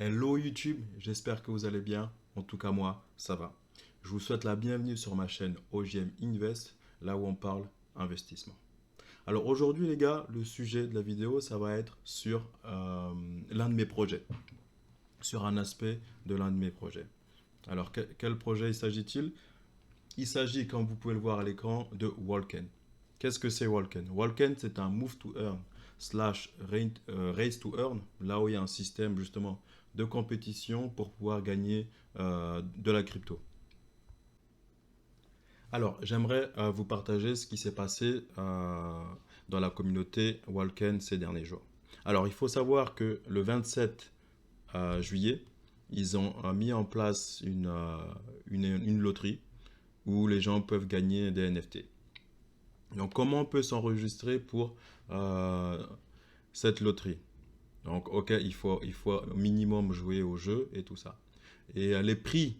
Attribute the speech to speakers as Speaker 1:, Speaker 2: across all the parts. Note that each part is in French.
Speaker 1: Hello YouTube, j'espère que vous allez bien. En tout cas moi, ça va. Je vous souhaite la bienvenue sur ma chaîne OGM Invest, là où on parle investissement. Alors aujourd'hui les gars, le sujet de la vidéo, ça va être sur l'un de mes projets, sur un aspect de l'un de mes projets. Alors quel projet il s'agit-il? Il s'agit, comme vous pouvez le voir à l'écran, de Walken. Qu'est-ce que c'est Walken? Walken, c'est un move to earn slash race to earn, là où il y a un système justement de compétition pour pouvoir gagner de la crypto. Alors, j'aimerais vous partager ce qui s'est passé dans la communauté Walken ces derniers jours. Alors, il faut savoir que le 27 juillet, ils ont mis en place une loterie où les gens peuvent gagner des NFT. Donc, comment on peut s'enregistrer pour cette loterie? Donc, ok, il faut au minimum jouer au jeu et tout ça. Et les prix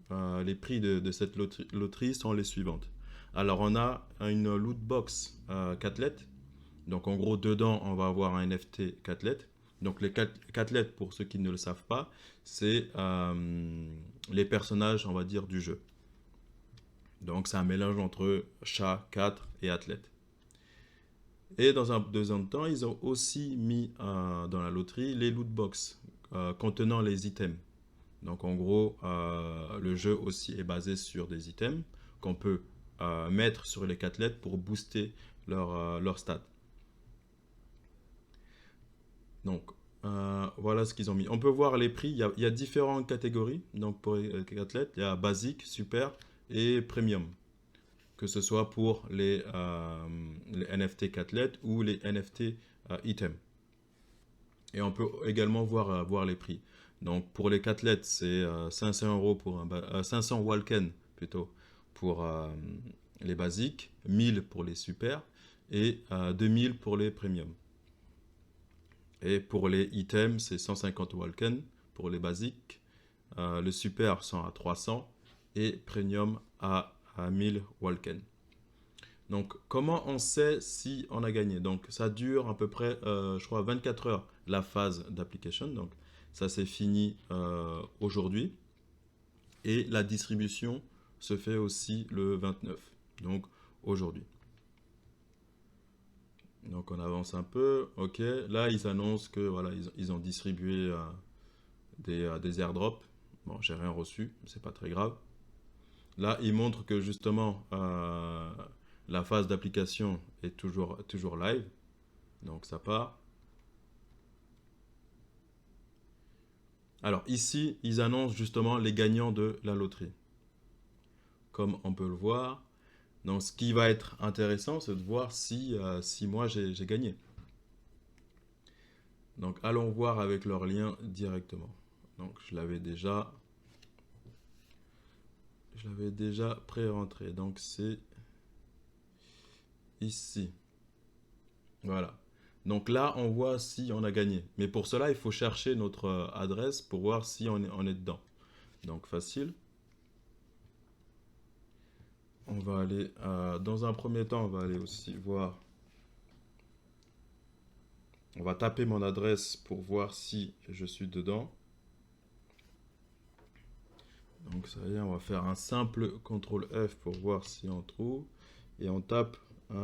Speaker 1: de cette loterie sont les suivantes. Alors, on a une loot box 4 lettres. Donc, en gros, dedans, on va avoir un NFT 4 lettres. Donc, les 4 lettres, pour ceux qui ne le savent pas, c'est les personnages, on va dire, du jeu. Donc, c'est un mélange entre chat, 4 et athlète. Et dans un deuxième temps, ils ont aussi mis dans la loterie les loot box contenant les items. Donc en gros, le jeu aussi est basé sur des items qu'on peut mettre sur les 4 lettres pour booster leur stats. Donc voilà ce qu'ils ont mis. On peut voir les prix. Il y a différentes catégories. Donc pour les 4 lettres, il y a basique, super et premium. Que ce soit pour les NFT 4 lettres ou les NFT items. Et on peut également voir les prix. Donc pour les 4 lettres, c'est 500 euros pour 500 Walken plutôt pour les basiques, 1000 pour les super et 2000 pour les premium. Et pour les items, c'est 150 Walken pour les basiques, le super sont à 300 et premium à 1000 Walken. Donc, comment on sait si on a gagné? Donc, ça dure à peu près, je crois, 24 heures la phase d'application. Donc, ça c'est fini aujourd'hui. Et la distribution se fait aussi le 29. Donc, aujourd'hui. Donc, on avance un peu. Ok. Là, ils annoncent que voilà, ils ont distribué des airdrops. Bon, j'ai rien reçu, c'est pas très grave. Là, ils montrent que justement, la phase d'application est toujours live. Donc ça part. Alors ici, ils annoncent justement les gagnants de la loterie. Comme on peut le voir. Donc ce qui va être intéressant, c'est de voir si moi j'ai gagné. Donc allons voir avec leur lien directement. Donc je l'avais déjà pré-rentré. Donc c'est ici. Voilà. Donc là, on voit si on a gagné. Mais pour cela, il faut chercher notre adresse pour voir si on est dedans. Donc facile. On va aller, dans un premier temps, on va aller aussi voir. On va taper mon adresse pour voir si je suis dedans. Donc ça y est, on va faire un simple CTRL F pour voir si on trouve. Et on tape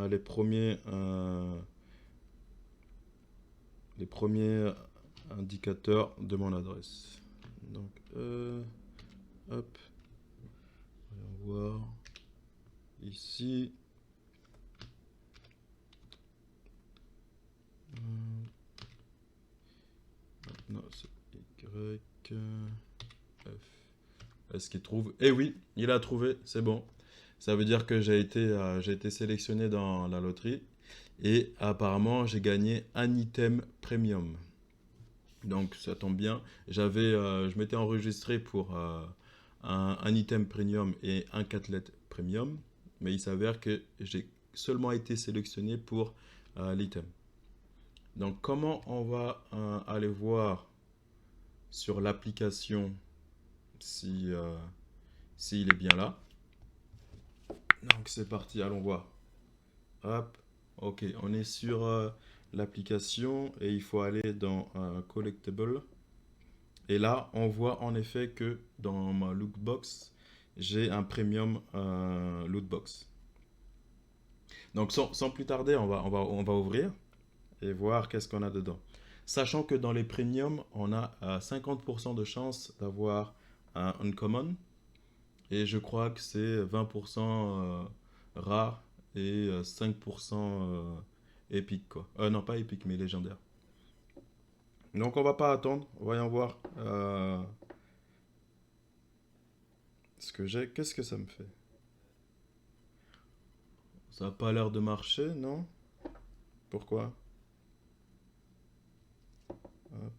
Speaker 1: les premiers indicateurs de mon adresse. Donc, hop, on va voir ici. Non, c'est Y, F. Est-ce qu'il trouve? Eh oui, il a trouvé, c'est bon. Ça veut dire que j'ai été sélectionné dans la loterie et apparemment j'ai gagné un item premium. Donc ça tombe bien. Je m'étais enregistré pour un item premium et un catlet premium, mais il s'avère que j'ai seulement été sélectionné pour l'item. Donc comment on va aller voir sur l'application si s'il est bien là. Donc c'est parti, allons voir. Hop, ok, on est sur l'application et il faut aller dans Collectible. Et là, on voit en effet que dans ma lootbox, j'ai un premium lootbox. Donc sans plus tarder, on va ouvrir et voir qu'est-ce qu'on a dedans. Sachant que dans les premiums, on a 50% de chance d'avoir un uncommon. Et je crois que c'est 20% rare et 5% épique, quoi. Non, pas épique, mais légendaire. Donc on va pas attendre. Voyons voir ce que j'ai. Qu'est-ce que ça me fait? Ça n'a pas l'air de marcher, non? Pourquoi? Hop.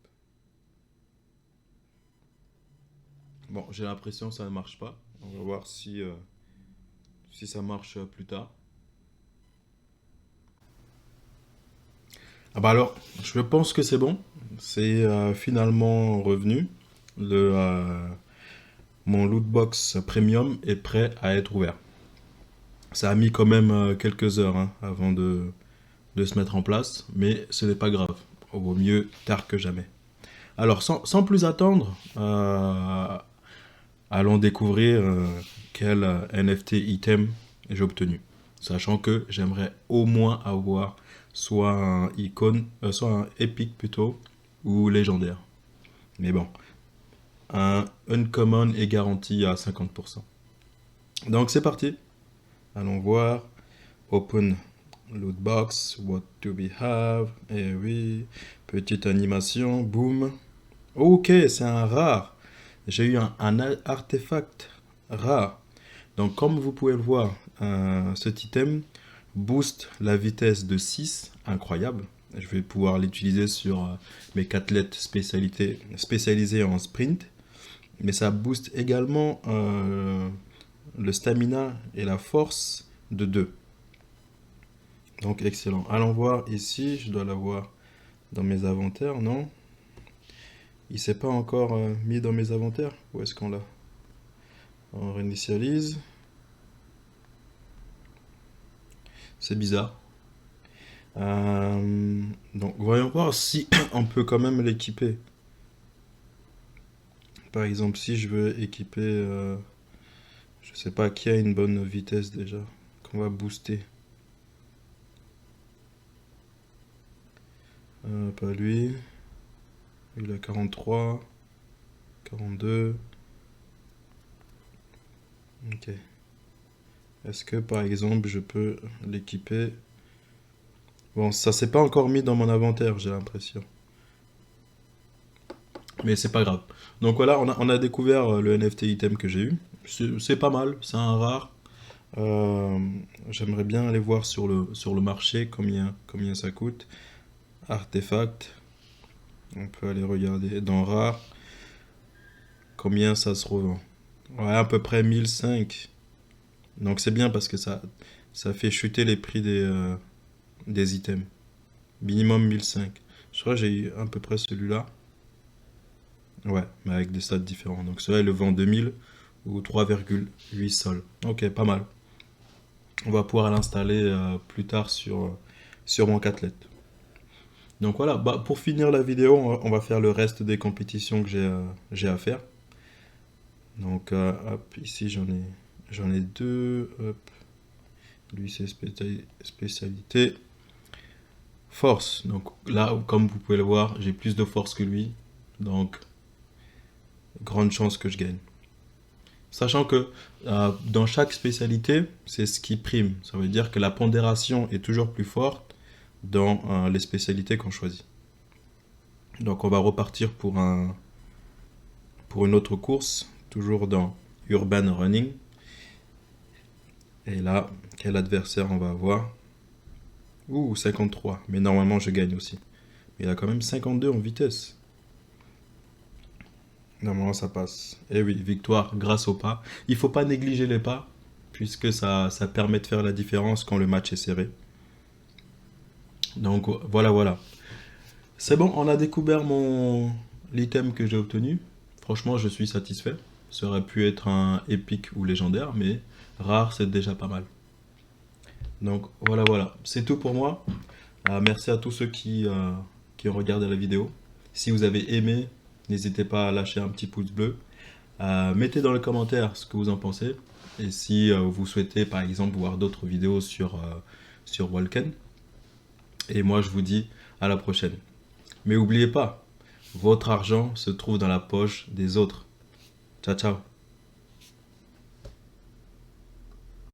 Speaker 1: Bon, j'ai l'impression que ça ne marche pas. On va voir si ça marche plus tard. Ah bah alors, je pense que c'est bon. C'est finalement revenu. Mon lootbox premium est prêt à être ouvert. Ça a mis quand même quelques heures hein, avant de se mettre en place, mais ce n'est pas grave. Au vaut mieux tard que jamais. Alors, sans plus attendre, allons découvrir quel NFT item j'ai obtenu. Sachant que j'aimerais au moins avoir soit un icône, soit un épique plutôt, ou légendaire. Mais bon, un uncommon est garanti à 50%. Donc c'est parti. Allons voir. Open loot box. What do we have? Eh oui. Petite animation. Boom. Ok, c'est un rare. J'ai eu un artefact rare. Donc comme vous pouvez le voir, cet item booste la vitesse de 6. Incroyable. Je vais pouvoir l'utiliser sur mes athlètes spécialisés en sprint. Mais ça booste également le stamina et la force de 2. Donc excellent. Allons voir ici, je dois l'avoir dans mes inventaires, non? Il s'est pas encore mis dans mes inventaires? Où est-ce qu'on l'a? On réinitialise. C'est bizarre. Donc voyons voir si on peut quand même l'équiper. Par exemple, si je veux équiper, je sais pas qui a une bonne vitesse déjà, qu'on va booster. Pas lui. Il a 43, 42. Ok. Est-ce que par exemple je peux l'équiper? Bon, ça s'est pas encore mis dans mon inventaire, j'ai l'impression. Mais c'est pas grave. Donc voilà, on a découvert le NFT item que j'ai eu. C'est pas mal, c'est un rare. Euh, J'aimerais bien aller voir sur le marché combien ça coûte. Artefact. On peut aller regarder dans rare combien ça se revend. Ouais, à peu près 1005. Donc c'est bien parce que ça fait chuter les prix des items. Minimum 1005. Je crois que j'ai eu à peu près celui-là. Ouais, mais avec des stats différents. Donc celui-là, il le vend 2000 ou 3,8 sols. Ok, pas mal. On va pouvoir l'installer plus tard sur mon Catlet. Donc voilà, bah, pour finir la vidéo, on va faire le reste des compétitions que j'ai à faire. Donc hop, ici j'en ai deux. Hop. Lui c'est spécialité. Force. Donc là, comme vous pouvez le voir, j'ai plus de force que lui. Donc, grande chance que je gagne. Sachant que dans chaque spécialité, c'est ce qui prime. Ça veut dire que la pondération est toujours plus forte dans les spécialités qu'on choisit. Donc on va repartir pour une autre course, toujours dans Urban Running. Et là, quel adversaire on va avoir? Ouh, 53. Mais normalement, je gagne aussi. Mais il a quand même 52 en vitesse. Normalement, ça passe. Et oui, victoire grâce au pas. Il faut pas négliger les pas, puisque ça permet de faire la différence quand le match est serré. Donc voilà. C'est bon, on a découvert l'item que j'ai obtenu. Franchement, je suis satisfait. Ça aurait pu être un épique ou légendaire, mais rare, c'est déjà pas mal. Donc voilà. C'est tout pour moi. Merci à tous ceux qui ont regardé la vidéo. Si vous avez aimé, N'hésitez pas à lâcher un petit pouce bleu. Mettez dans les commentaires ce que vous en pensez. Et si vous souhaitez par exemple voir d'autres vidéos sur Walken. Et moi je vous dis à la prochaine. Mais n'oubliez pas, votre argent se trouve dans la poche des autres. Ciao ciao.